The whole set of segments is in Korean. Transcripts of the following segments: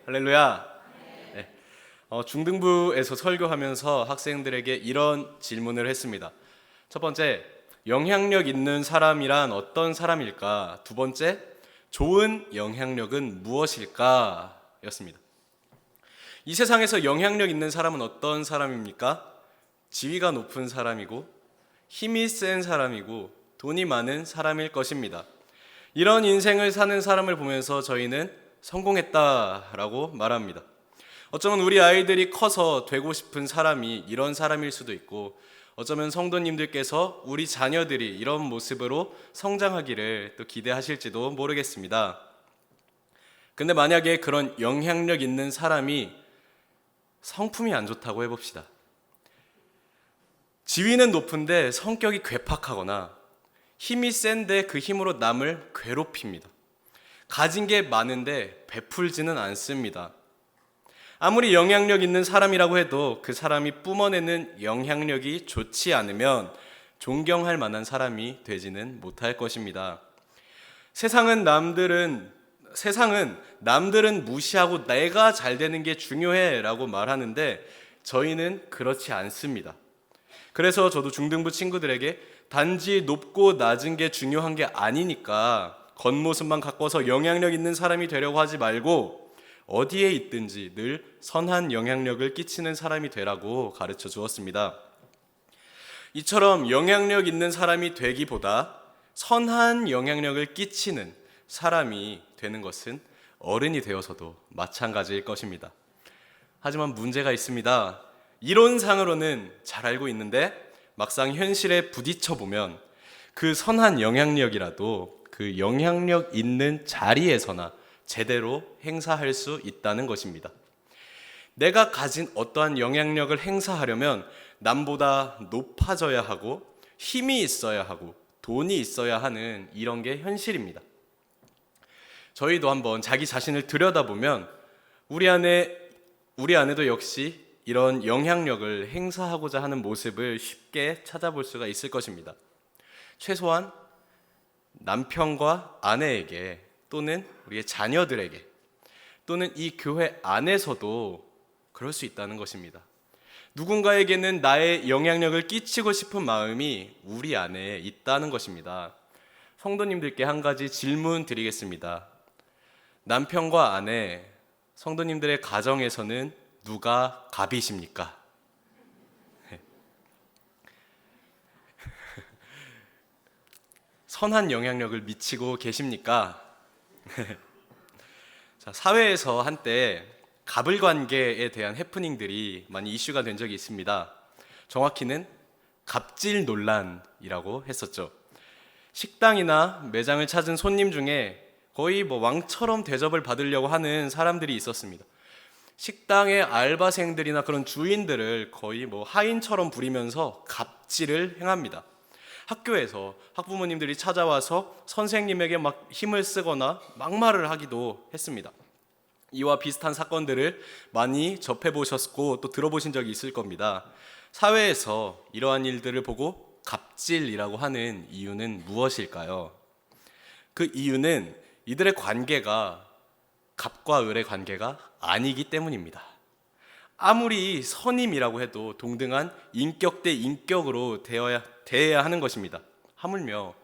할렐루야. 네. 중등부에서 설교하면서 학생들에게 이런 질문을 했습니다. 첫 번째, 영향력 있는 사람이란 어떤 사람일까? 두 번째, 좋은 영향력은 무엇일까? 였습니다. 이 세상에서 영향력 있는 사람은 어떤 사람입니까? 지위가 높은 사람이고 힘이 센 사람이고 돈이 많은 사람일 것입니다. 이런 인생을 사는 사람을 보면서 저희는 성공했다라고 말합니다. 어쩌면 우리 아이들이 커서 되고 싶은 사람이 이런 사람일 수도 있고, 어쩌면 성도님들께서 우리 자녀들이 이런 모습으로 성장하기를 또 기대하실지도 모르겠습니다. 근데 만약에 그런 영향력 있는 사람이 성품이 안 좋다고 해봅시다. 지위는 높은데 성격이 괴팍하거나 힘이 센데 그 힘으로 남을 괴롭힙니다. 가진 게 많은데 베풀지는 않습니다. 아무리 영향력 있는 사람이라고 해도 그 사람이 뿜어내는 영향력이 좋지 않으면 존경할 만한 사람이 되지는 못할 것입니다. 세상은 남들은 무시하고 내가 잘 되는 게 중요해 라고 말하는데 저희는 그렇지 않습니다. 그래서 저도 중등부 친구들에게 단지 높고 낮은 게 중요한 게 아니니까 겉모습만 가꿔서 영향력 있는 사람이 되려고 하지 말고 어디에 있든지 늘 선한 영향력을 끼치는 사람이 되라고 가르쳐 주었습니다. 이처럼 영향력 있는 사람이 되기보다 선한 영향력을 끼치는 사람이 되는 것은 어른이 되어서도 마찬가지일 것입니다. 하지만 문제가 있습니다. 이론상으로는 잘 알고 있는데 막상 현실에 부딪혀 보면 그 선한 영향력이라도 그 영향력 있는 자리에서나 제대로 행사할 수 있다는 것입니다. 내가 가진 어떠한 영향력을 행사하려면 남보다 높아져야 하고 힘이 있어야 하고 돈이 있어야 하는 이런 게 현실입니다. 저희도 한번 자기 자신을 들여다보면 우리 안에도 역시 이런 영향력을 행사하고자 하는 모습을 쉽게 찾아볼 수가 있을 것입니다. 최소한 남편과 아내에게 또는 우리의 자녀들에게 또는 이 교회 안에서도 그럴 수 있다는 것입니다. 누군가에게는 나의 영향력을 끼치고 싶은 마음이 우리 안에 있다는 것입니다. 성도님들께 한 가지 질문 드리겠습니다. 남편과 아내, 성도님들의 가정에서는 누가 갑이십니까? 선한 영향력을 미치고 계십니까? 자, 사회에서 한때 갑을 관계에 대한 해프닝들이 많이 이슈가 된 적이 있습니다. 정확히는 갑질 논란이라고 했었죠. 식당이나 매장을 찾은 손님 중에 거의 왕처럼 대접을 받으려고 하는 사람들이 있었습니다. 식당의 알바생들이나 그런 주인들을 거의 하인처럼 부리면서 갑질을 행합니다. 학교에서 학부모님들이 찾아와서 선생님에게 막 힘을 쓰거나 막말을 하기도 했습니다. 이와 비슷한 사건들을 많이 접해보셨고 또 들어보신 적이 있을 겁니다. 사회에서 이러한 일들을 보고 갑질이라고 하는 이유는 무엇일까요? 그 이유는 이들의 관계가 갑과 을의 관계가 아니기 때문입니다. 아무리 선임이라고 해도 동등한 인격 대 인격으로 대해야 하는 것입니다. 하물며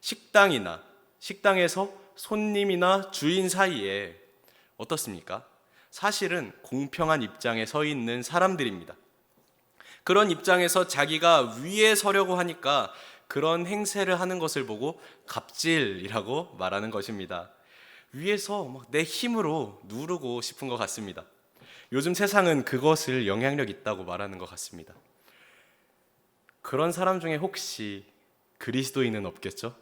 식당에서 손님이나 주인 사이에 어떻습니까? 사실은 공평한 입장에 서 있는 사람들입니다. 그런 입장에서 자기가 위에 서려고 하니까 그런 행세를 하는 것을 보고 갑질이라고 말하는 것입니다. 위에서 내 힘으로 누르고 싶은 것 같습니다. 요즘 세상은 그것을 영향력 있다고 말하는 것 같습니다. 그런 사람 중에 혹시 그리스도인은 없겠죠?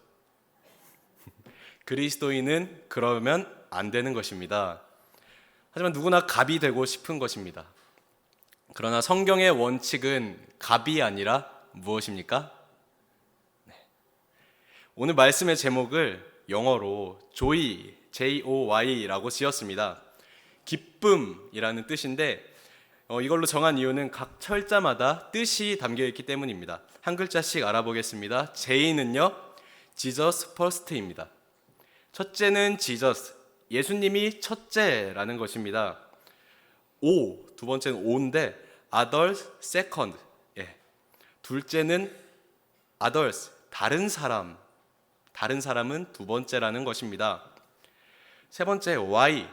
그리스도인은 그러면 안 되는 것입니다. 하지만 누구나 갑이 되고 싶은 것입니다. 그러나 성경의 원칙은 갑이 아니라 무엇입니까? 오늘 말씀의 제목을 영어로 Joy라고 지었습니다. 기쁨이라는 뜻인데 이걸로 정한 이유는 각 철자마다 뜻이 담겨있기 때문입니다. 한 글자씩 알아보겠습니다. J는요, Jesus first입니다. 첫째는 Jesus, 예수님이 첫째라는 것입니다. 두 번째는 오인데 others second. 둘째는 others, 다른 사람은 두 번째라는 것입니다. 세 번째 why,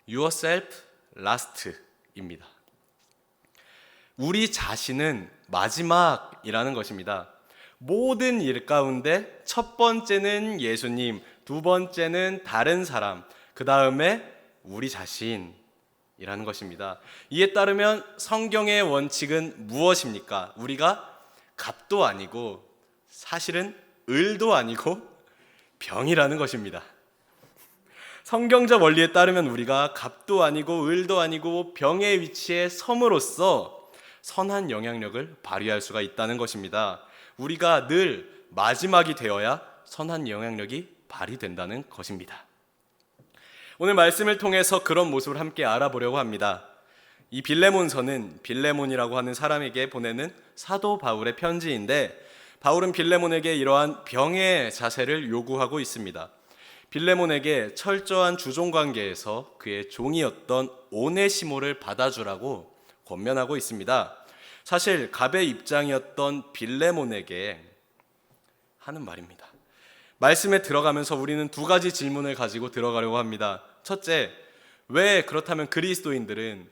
yourself last입니다. 우리 자신은 마지막이라는 것입니다. 모든 일 가운데 첫 번째는 예수님, 두 번째는 다른 사람, 그 다음에 우리 자신이라는 것입니다. 이에 따르면 성경의 원칙은 무엇입니까? 우리가 갑도 아니고 사실은 을도 아니고 병이라는 것입니다. 성경적 원리에 따르면 우리가 갑도 아니고 을도 아니고 병의 위치에 섬으로써 선한 영향력을 발휘할 수가 있다는 것입니다. 우리가 늘 마지막이 되어야 선한 영향력이 발휘된다는 것입니다. 오늘 말씀을 통해서 그런 모습을 함께 알아보려고 합니다. 이 빌레몬서는 빌레몬이라고 하는 사람에게 보내는 사도 바울의 편지인데, 바울은 빌레몬에게 이러한 병의 자세를 요구하고 있습니다. 빌레몬에게 철저한 주종관계에서 그의 종이었던 오네시모를 받아주라고 권면하고 있습니다. 사실 갑의 입장이었던 빌레몬에게 하는 말입니다. 말씀에 들어가면서 우리는 두 가지 질문을 가지고 들어가려고 합니다. 첫째, 왜 그렇다면 그리스도인들은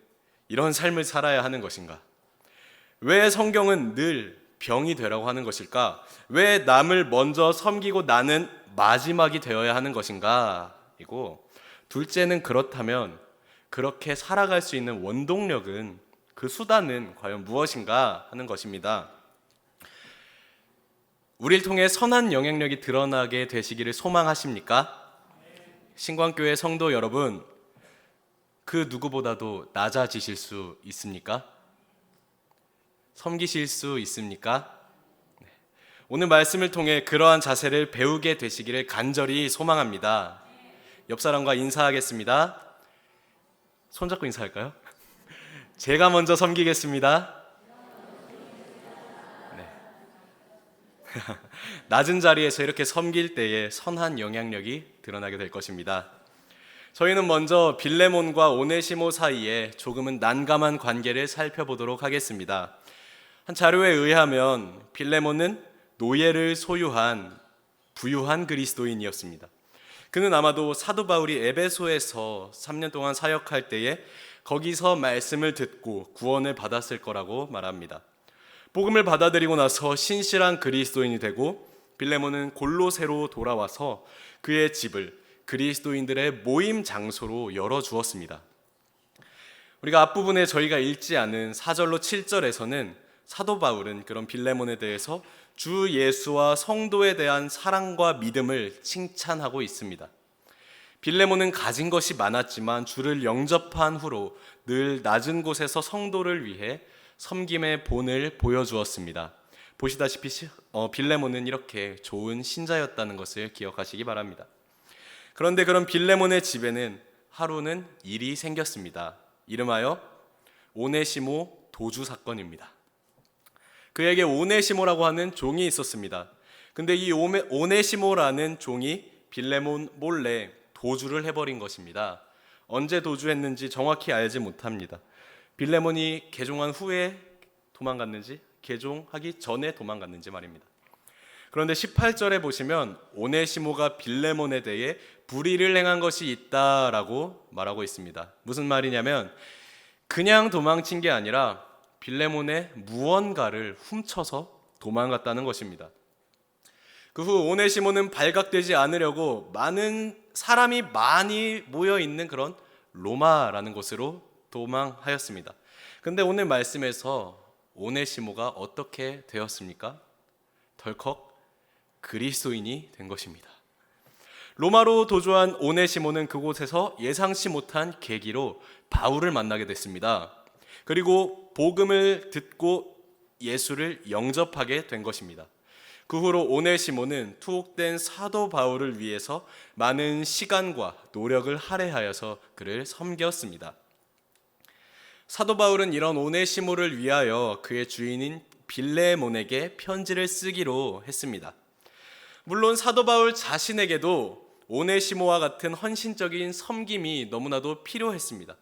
이런 삶을 살아야 하는 것인가? 왜 성경은 늘 병이 되라고 하는 것일까? 왜 남을 먼저 섬기고 나는 마지막이 되어야 하는 것인가? 이고, 둘째는 그렇다면 그렇게 살아갈 수 있는 원동력은, 그 수단은 과연 무엇인가 하는 것입니다. 우리를 통해 선한 영향력이 드러나게 되시기를 소망하십니까? 신광교회 성도 여러분, 그 누구보다도 낮아지실 수 있습니까? 섬기실 수 있습니까? 오늘 말씀을 통해 그러한 자세를 배우게 되시기를 간절히 소망합니다. 옆 사람과 인사하겠습니다. 손잡고 인사할까요? 제가 먼저 섬기겠습니다. 네. 낮은 자리에서 이렇게 섬길 때에 선한 영향력이 드러나게 될 것입니다. 저희는 먼저 빌레몬과 오네시모 사이에 조금은 난감한 관계를 살펴보도록 하겠습니다. 한 자료에 의하면 빌레몬은 노예를 소유한 부유한 그리스도인이었습니다. 그는 아마도 사도 바울이 에베소에서 3년 동안 사역할 때에 거기서 말씀을 듣고 구원을 받았을 거라고 말합니다. 복음을 받아들이고 나서 신실한 그리스도인이 되고, 빌레몬은 골로새로 돌아와서 그의 집을 그리스도인들의 모임 장소로 열어주었습니다. 우리가 앞부분에 저희가 읽지 않은 4절로 7절에서는 사도 바울은 그런 빌레몬에 대해서 주 예수와 성도에 대한 사랑과 믿음을 칭찬하고 있습니다. 빌레몬은 가진 것이 많았지만 주를 영접한 후로 늘 낮은 곳에서 성도를 위해 섬김의 본을 보여주었습니다. 보시다시피 빌레몬은 이렇게 좋은 신자였다는 것을 기억하시기 바랍니다. 그런데 그런 빌레몬의 집에는 하루는 일이 생겼습니다. 이름하여 오네시모 도주 사건입니다. 그에게 오네시모라고 하는 종이 있었습니다. 근데 이 오네시모라는 종이 빌레몬 몰래 도주를 해버린 것입니다. 언제 도주했는지 정확히 알지 못합니다. 빌레몬이 개종한 후에 도망갔는지, 개종하기 전에 도망갔는지 말입니다. 그런데 18절에 보시면 오네시모가 빌레몬에 대해 불의를 행한 것이 있다라고 말하고 있습니다. 무슨 말이냐면 그냥 도망친 게 아니라 빌레몬의 무언가를 훔쳐서 도망갔다는 것입니다. 그 후 오네시모는 발각되지 않으려고 많은 사람이 많이 모여있는 그런 로마라는 곳으로 도망하였습니다. 근데 오늘 말씀에서 오네시모가 어떻게 되었습니까? 덜컥 그리스도인이 된 것입니다. 로마로 도주한 오네시모는 그곳에서 예상치 못한 계기로 바울을 만나게 됐습니다. 그리고 복음을 듣고 예수를 영접하게 된 것입니다. 그 후로 오네시모는 투옥된 사도 바울을 위해서 많은 시간과 노력을 할애하여서 그를 섬겼습니다. 사도 바울은 이런 오네시모를 위하여 그의 주인인 빌레몬에게 편지를 쓰기로 했습니다. 물론 사도 바울 자신에게도 오네시모와 같은 헌신적인 섬김이 너무나도 필요했습니다.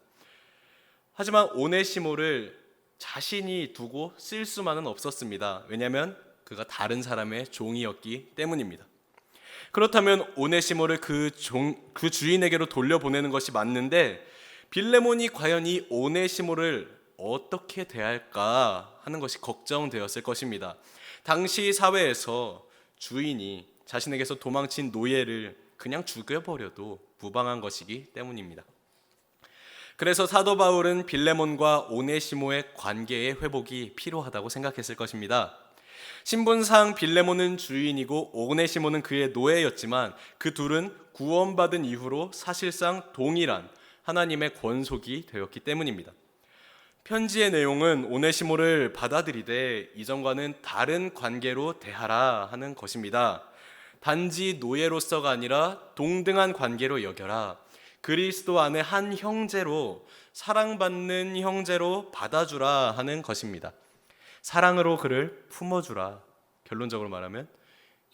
하지만 오네시모를 자신이 두고 쓸 수만은 없었습니다. 왜냐하면 그가 다른 사람의 종이었기 때문입니다. 그렇다면 오네시모를 그 주인에게로 돌려보내는 것이 맞는데 빌레몬이 과연 이 오네시모를 어떻게 대할까 하는 것이 걱정되었을 것입니다. 당시 사회에서 주인이 자신에게서 도망친 노예를 그냥 죽여버려도 무방한 것이기 때문입니다. 그래서 사도 바울은 빌레몬과 오네시모의 관계의 회복이 필요하다고 생각했을 것입니다. 신분상 빌레몬은 주인이고 오네시모는 그의 노예였지만 그 둘은 구원받은 이후로 사실상 동일한 하나님의 권속이 되었기 때문입니다. 편지의 내용은 오네시모를 받아들이되 이전과는 다른 관계로 대하라 하는 것입니다. 단지 노예로서가 아니라 동등한 관계로 여겨라. 그리스도 안에 한 형제로, 사랑받는 형제로 받아주라 하는 것입니다. 사랑으로 그를 품어주라. 결론적으로 말하면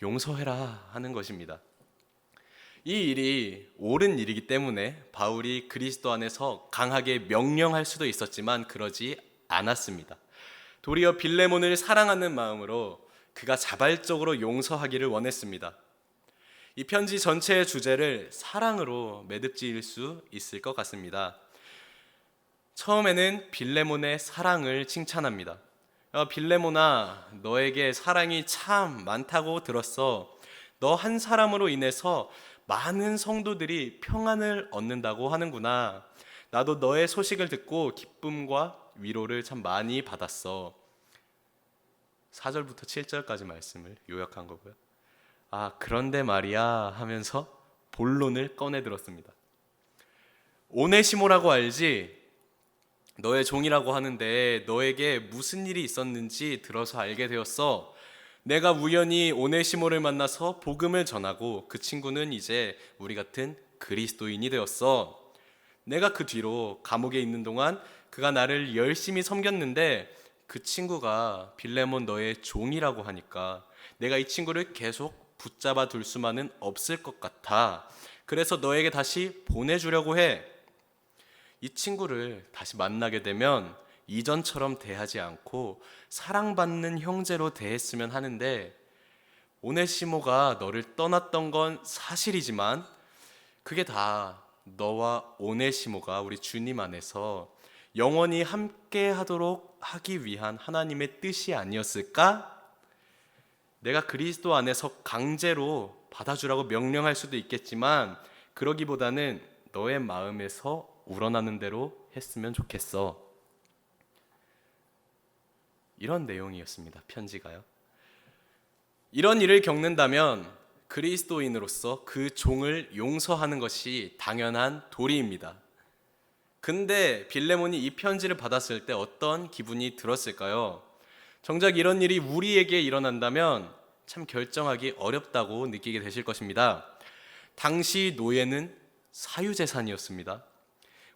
용서해라 하는 것입니다. 이 일이 옳은 일이기 때문에 바울이 그리스도 안에서 강하게 명령할 수도 있었지만 그러지 않았습니다. 도리어 빌레몬을 사랑하는 마음으로 그가 자발적으로 용서하기를 원했습니다. 이 편지 전체의 주제를 사랑으로 매듭지을 수 있을 것 같습니다. 처음에는 빌레몬의 사랑을 칭찬합니다. 빌레몬아, 너에게 사랑이 참 많다고 들었어. 너 한 사람으로 인해서 많은 성도들이 평안을 얻는다고 하는구나. 나도 너의 소식을 듣고 기쁨과 위로를 참 많이 받았어. 4절부터 7절까지 말씀을 요약한 거고요. 그런데 말이야 하면서 본론을 꺼내 들었습니다. 오네시모라고 알지? 너의 종이라고 하는데 너에게 무슨 일이 있었는지 들어서 알게 되었어. 내가 우연히 오네시모를 만나서 복음을 전하고 그 친구는 이제 우리 같은 그리스도인이 되었어. 내가 그 뒤로 감옥에 있는 동안 그가 나를 열심히 섬겼는데 그 친구가 빌레몬 너의 종이라고 하니까 내가 이 친구를 계속 붙잡아 둘 수만은 없을 것 같아. 그래서 너에게 다시 보내주려고 해. 이 친구를 다시 만나게 되면 이전처럼 대하지 않고 사랑받는 형제로 대했으면 하는데 오네시모가 너를 떠났던 건 사실이지만 그게 다 너와 오네시모가 우리 주님 안에서 영원히 함께 하도록 하기 위한 하나님의 뜻이 아니었을까? 내가 그리스도 안에서 강제로 받아주라고 명령할 수도 있겠지만 그러기보다는 너의 마음에서 우러나는 대로 했으면 좋겠어. 이런 내용이었습니다. 편지가요. 이런 일을 겪는다면 그리스도인으로서 그 종을 용서하는 것이 당연한 도리입니다. 근데 빌레몬이 이 편지를 받았을 때 어떤 기분이 들었을까요? 정작 이런 일이 우리에게 일어난다면 참 결정하기 어렵다고 느끼게 되실 것입니다. 당시 노예는 사유재산이었습니다.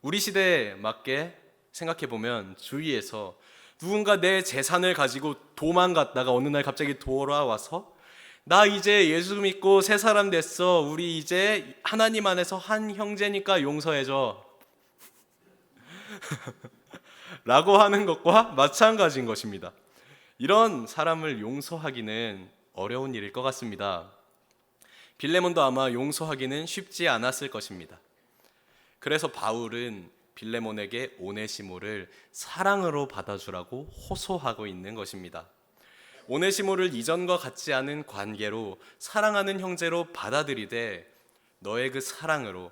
우리 시대에 맞게 생각해보면 주위에서 누군가 내 재산을 가지고 도망갔다가 어느 날 갑자기 돌아와서 나 이제 예수 믿고 새 사람 됐어. 우리 이제 하나님 안에서 한 형제니까 용서해줘. 라고 하는 것과 마찬가지인 것입니다. 이런 사람을 용서하기는 어려운 일일 것 같습니다. 빌레몬도 아마 용서하기는 쉽지 않았을 것입니다. 그래서 바울은 빌레몬에게 오네시모를 사랑으로 받아주라고 호소하고 있는 것입니다. 오네시모를 이전과 같지 않은 관계로 사랑하는 형제로 받아들이되 너의 그 사랑으로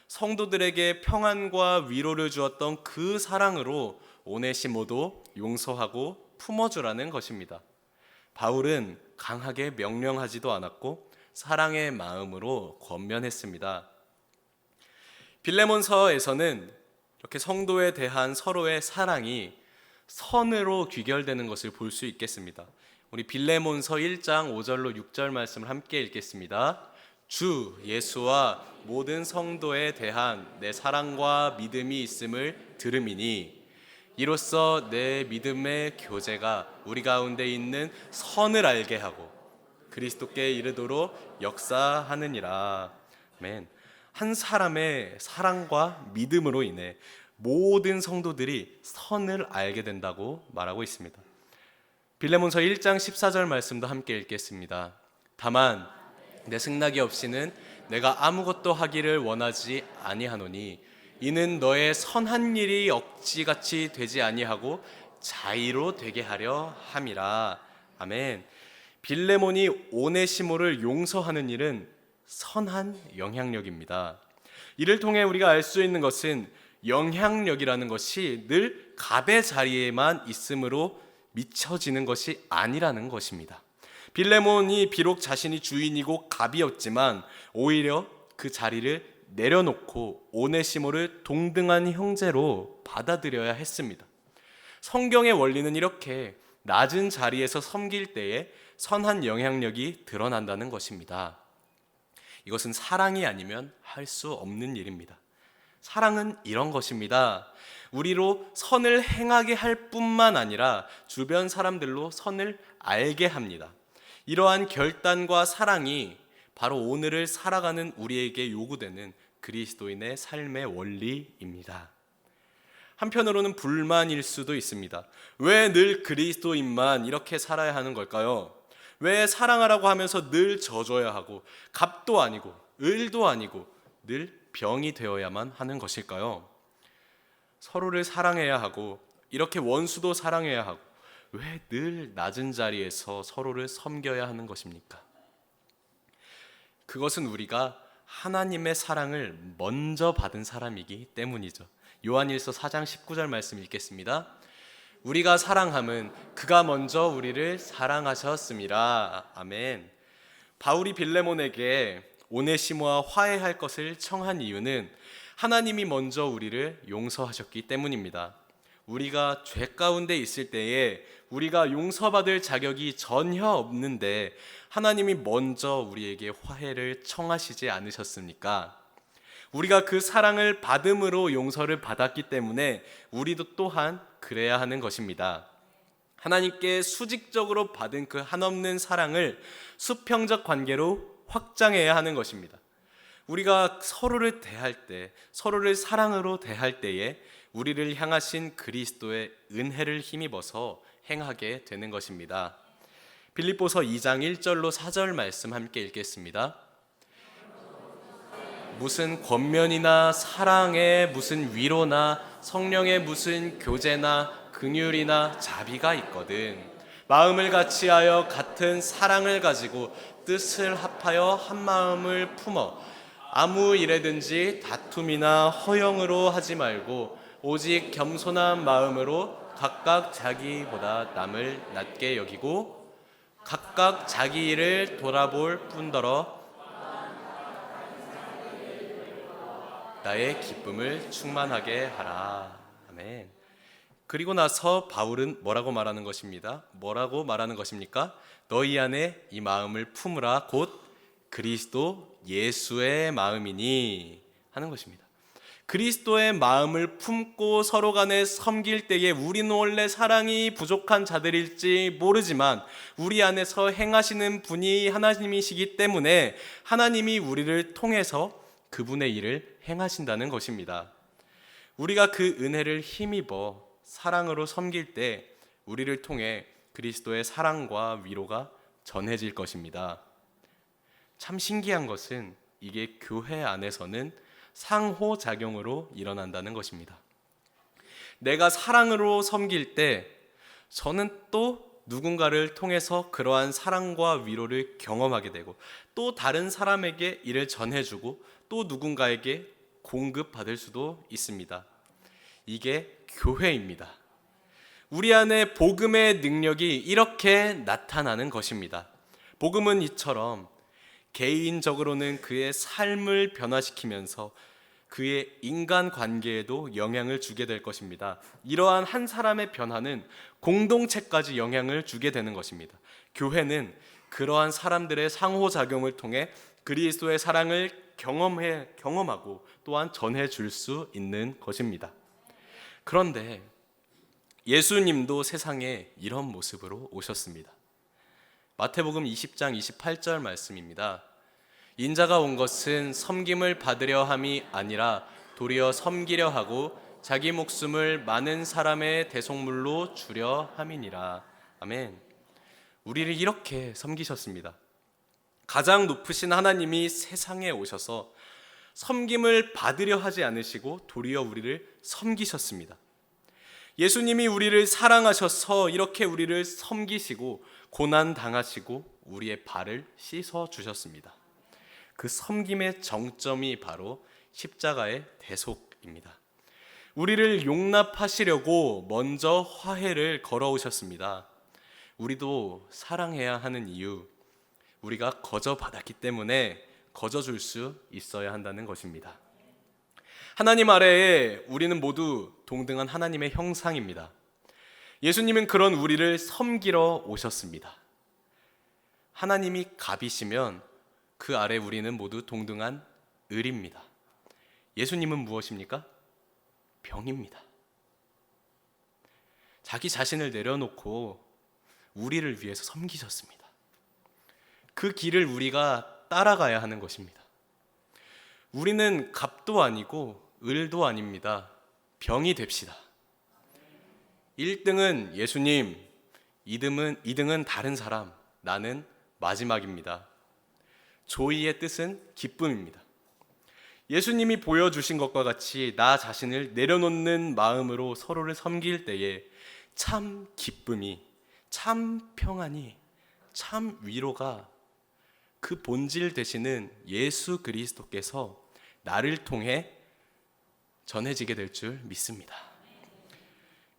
성도들에게 평안과 위로를 주었던 그 사랑으로 오네시모도 용서하고 품어주라는 것입니다. 바울은 강하게 명령하지도 않았고 사랑의 마음으로 권면했습니다. 빌레몬서에서는 이렇게 성도에 대한 서로의 사랑이 선으로 귀결되는 것을 볼 수 있겠습니다. 우리 빌레몬서 1장 5절로 6절 말씀을 함께 읽겠습니다. 주 예수와 모든 성도에 대한 내 사랑과 믿음이 있음을 들음이니 이로써 내 믿음의 교제가 우리 가운데 있는 선을 알게 하고 그리스도께 이르도록 역사하느니라. 아멘. 한 사람의 사랑과 믿음으로 인해 모든 성도들이 선을 알게 된다고 말하고 있습니다. 빌레몬서 1장 14절 말씀도 함께 읽겠습니다. 다만 내 승낙이 없이는 내가 아무것도 하기를 원하지 아니하노니 이는 너의 선한 일이 억지같이 되지 아니하고 자의로 되게 하려 함이라. 아멘. 빌레몬이 오네시모를 용서하는 일은 선한 영향력입니다. 이를 통해 우리가 알 수 있는 것은 영향력이라는 것이 늘 갑의 자리에만 있으므로 미쳐지는 것이 아니라는 것입니다. 빌레몬이 비록 자신이 주인이고 갑이었지만 오히려 그 자리를 내려놓고 오네시모를 동등한 형제로 받아들여야 했습니다. 성경의 원리는 이렇게 낮은 자리에서 섬길 때에 선한 영향력이 드러난다는 것입니다. 이것은 사랑이 아니면 할 수 없는 일입니다. 사랑은 이런 것입니다. 우리로 선을 행하게 할 뿐만 아니라 주변 사람들로 선을 알게 합니다. 이러한 결단과 사랑이 바로 오늘을 살아가는 우리에게 요구되는 그리스도인의 삶의 원리입니다. 한편으로는 불만일 수도 있습니다. 왜 늘 그리스도인만 이렇게 살아야 하는 걸까요? 왜 사랑하라고 하면서 늘 져줘야 하고 갑도 아니고 을도 아니고 늘 병이 되어야만 하는 것일까요? 서로를 사랑해야 하고 이렇게 원수도 사랑해야 하고 왜 늘 낮은 자리에서 서로를 섬겨야 하는 것입니까? 그것은 우리가 하나님의 사랑을 먼저 받은 사람이기 때문이죠. 요한일서 4장 19절 말씀 읽겠습니다. 우리가 사랑함은 그가 먼저 우리를 사랑하셨음이라. 아멘. 바울이 빌레몬에게 오네시모와 화해할 것을 청한 이유는 하나님이 먼저 우리를 용서하셨기 때문입니다. 우리가 죄 가운데 있을 때에 우리가 용서받을 자격이 전혀 없는데 하나님이 먼저 우리에게 화해를 청하시지 않으셨습니까? 우리가 그 사랑을 받음으로 용서를 받았기 때문에 우리도 또한 그래야 하는 것입니다. 하나님께 수직적으로 받은 그 한없는 사랑을 수평적 관계로 확장해야 하는 것입니다. 우리가 서로를 대할 때, 서로를 사랑으로 대할 때에 우리를 향하신 그리스도의 은혜를 힘입어서 행하게 되는 것입니다. 빌립보서 2장 1절로 4절 말씀 함께 읽겠습니다. 무슨 권면이나 사랑에 무슨 위로나 성령의 무슨 교제나 긍휼이나 자비가 있거든 마음을 같이하여 같은 사랑을 가지고 뜻을 합하여 한 마음을 품어 아무 일에든지 다툼이나 허영으로 하지 말고 오직 겸손한 마음으로 각각 자기보다 남을 낮게 여기고 각각 자기 일을 돌아볼 뿐더러 나의 기쁨을 충만하게 하라. 아멘. 그리고 나서 바울은 뭐라고 말하는 것입니다. 뭐라고 말하는 것입니까? 너희 안에 이 마음을 품으라 곧 그리스도 예수의 마음이니 하는 것입니다. 그리스도의 마음을 품고 서로 간에 섬길 때에 우리는 원래 사랑이 부족한 자들일지 모르지만 우리 안에서 행하시는 분이 하나님이시기 때문에 하나님이 우리를 통해서 그분의 일을 행하신다는 것입니다. 우리가 그 은혜를 힘입어 사랑으로 섬길 때 우리를 통해 그리스도의 사랑과 위로가 전해질 것입니다. 참 신기한 것은 이게 교회 안에서는 상호작용으로 일어난다는 것입니다. 내가 사랑으로 섬길 때 저는 또 누군가를 통해서 그러한 사랑과 위로를 경험하게 되고 또 다른 사람에게 이를 전해주고 또 누군가에게 공급받을 수도 있습니다. 이게 교회입니다. 우리 안에 복음의 능력이 이렇게 나타나는 것입니다. 복음은 이처럼 개인적으로는 그의 삶을 변화시키면서 그의 인간관계에도 영향을 주게 될 것입니다. 이러한 한 사람의 변화는 공동체까지 영향을 주게 되는 것입니다. 교회는 그러한 사람들의 상호작용을 통해 그리스도의 사랑을 경험하고 또한 전해줄 수 있는 것입니다. 그런데 예수님도 세상에 이런 모습으로 오셨습니다. 마태복음 20장 28절 말씀입니다. 인자가 온 것은 섬김을 받으려 함이 아니라 도리어 섬기려 하고 자기 목숨을 많은 사람의 대속물로 주려 함이니라. 아멘. 우리를 이렇게 섬기셨습니다. 가장 높으신 하나님이 세상에 오셔서 섬김을 받으려 하지 않으시고 도리어 우리를 섬기셨습니다. 예수님이 우리를 사랑하셔서 이렇게 우리를 섬기시고 고난 당하시고 우리의 발을 씻어 주셨습니다. 그 섬김의 정점이 바로 십자가의 대속입니다. 우리를 용납하시려고 먼저 화해를 걸어오셨습니다. 우리도 사랑해야 하는 이유, 우리가 거저 받았기 때문에 거저 줄 수 있어야 한다는 것입니다. 하나님 아래에 우리는 모두 동등한 하나님의 형상입니다. 예수님은 그런 우리를 섬기러 오셨습니다. 하나님이 갑이시면 그 아래 우리는 모두 동등한 을입니다. 예수님은 무엇입니까? 병입니다. 자기 자신을 내려놓고 우리를 위해서 섬기셨습니다. 그 길을 우리가 따라가야 하는 것입니다. 우리는 갑도 아니고 을도 아닙니다. 병이 됩시다. 1등은 예수님, 2등은 다른 사람, 나는 마지막입니다. 조이의 뜻은 기쁨입니다. 예수님이 보여주신 것과 같이 나 자신을 내려놓는 마음으로 서로를 섬길 때에 참 기쁨이, 참 평안이, 참 위로가 그 본질 되시는 예수 그리스도께서 나를 통해 전해지게 될 줄 믿습니다.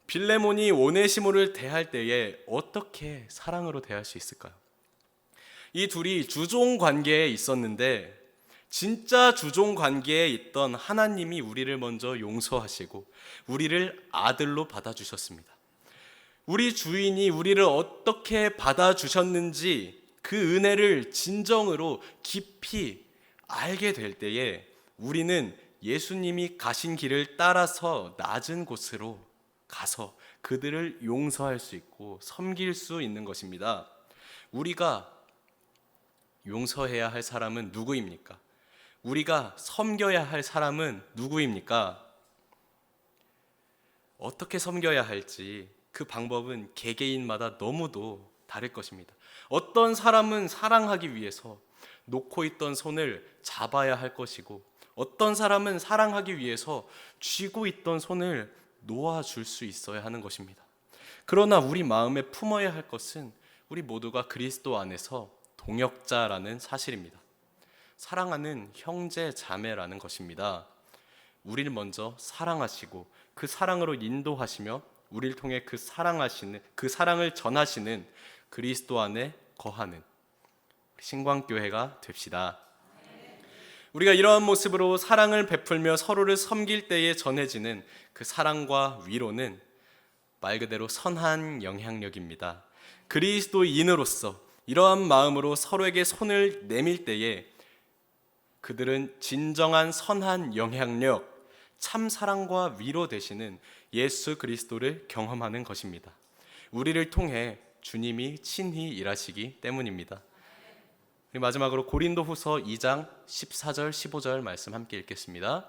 빌레몬이 오네시모를 대할 때에 어떻게 사랑으로 대할 수 있을까요? 이 둘이 주종 관계에 있었는데 진짜 주종 관계에 있던 하나님이 우리를 먼저 용서하시고 우리를 아들로 받아주셨습니다. 우리 주인이 우리를 어떻게 받아주셨는지 그 은혜를 진정으로 깊이 알게 될 때에 우리는 예수님이 가신 길을 따라서 낮은 곳으로 가서 그들을 용서할 수 있고 섬길 수 있는 것입니다. 우리가 용서해야 할 사람은 누구입니까? 우리가 섬겨야 할 사람은 누구입니까? 어떻게 섬겨야 할지 그 방법은 개개인마다 너무도 다를 것입니다. 어떤 사람은 사랑하기 위해서 놓고 있던 손을 잡아야 할 것이고 어떤 사람은 사랑하기 위해서 쥐고 있던 손을 놓아줄 수 있어야 하는 것입니다. 그러나 우리 마음에 품어야 할 것은 우리 모두가 그리스도 안에서 동역자라는 사실입니다. 사랑하는 형제 자매라는 것입니다. 우리를 먼저 사랑하시고 그 사랑으로 인도하시며 우리를 통해 그 사랑을 전하시는 그리스도 안에 거하는 신광교회가 됩시다. 우리가 이러한 모습으로 사랑을 베풀며 서로를 섬길 때에 전해지는 그 사랑과 위로는 말 그대로 선한 영향력입니다. 그리스도인으로서 이러한 마음으로 서로에게 손을 내밀 때에 그들은 진정한 선한 영향력, 참 사랑과 위로 되시는 예수 그리스도를 경험하는 것입니다. 우리를 통해 주님이 친히 일하시기 때문입니다. 마지막으로 고린도후서 2장 14절 15절 말씀 함께 읽겠습니다.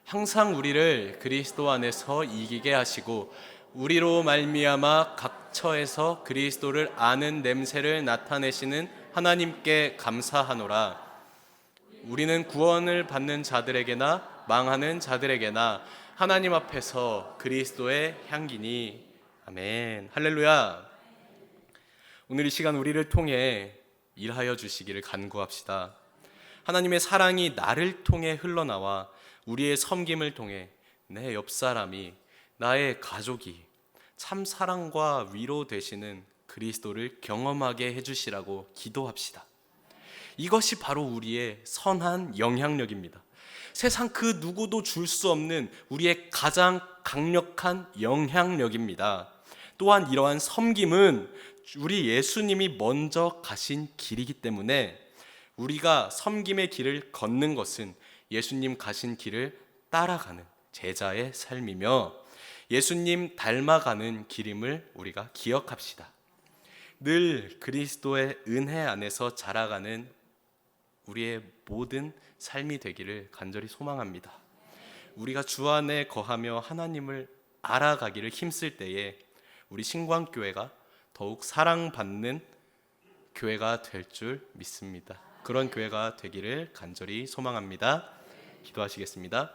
항상 우리를 그리스도 안에서 이기게 하시고 우리로 말미암아 각 처에서 그리스도를 아는 냄새를 나타내시는 하나님께 감사하노라. 우리는 구원을 받는 자들에게나 망하는 자들에게나 하나님 앞에서 그리스도의 향기니. 아멘. 할렐루야. 오늘 이 시간 우리를 통해 일하여 주시기를 간구합시다. 하나님의 사랑이 나를 통해 흘러나와 우리의 섬김을 통해 내 옆 사람이, 나의 가족이 참 사랑과 위로 되시는 그리스도를 경험하게 해주시라고 기도합시다. 이것이 바로 우리의 선한 영향력입니다. 세상 그 누구도 줄 수 없는 우리의 가장 강력한 영향력입니다. 또한 이러한 섬김은 우리 예수님이 먼저 가신 길이기 때문에 우리가 섬김의 길을 걷는 것은 예수님 가신 길을 따라가는 제자의 삶이며 예수님 닮아가는 길임을 우리가 기억합시다. 늘 그리스도의 은혜 안에서 자라가는 우리의 모든 삶이 되기를 간절히 소망합니다. 우리가 주 안에 거하며 하나님을 알아가기를 힘쓸 때에 우리 신광교회가 더욱 사랑받는 교회가 될 줄 믿습니다. 그런 교회가 되기를 간절히 소망합니다. 기도하시겠습니다.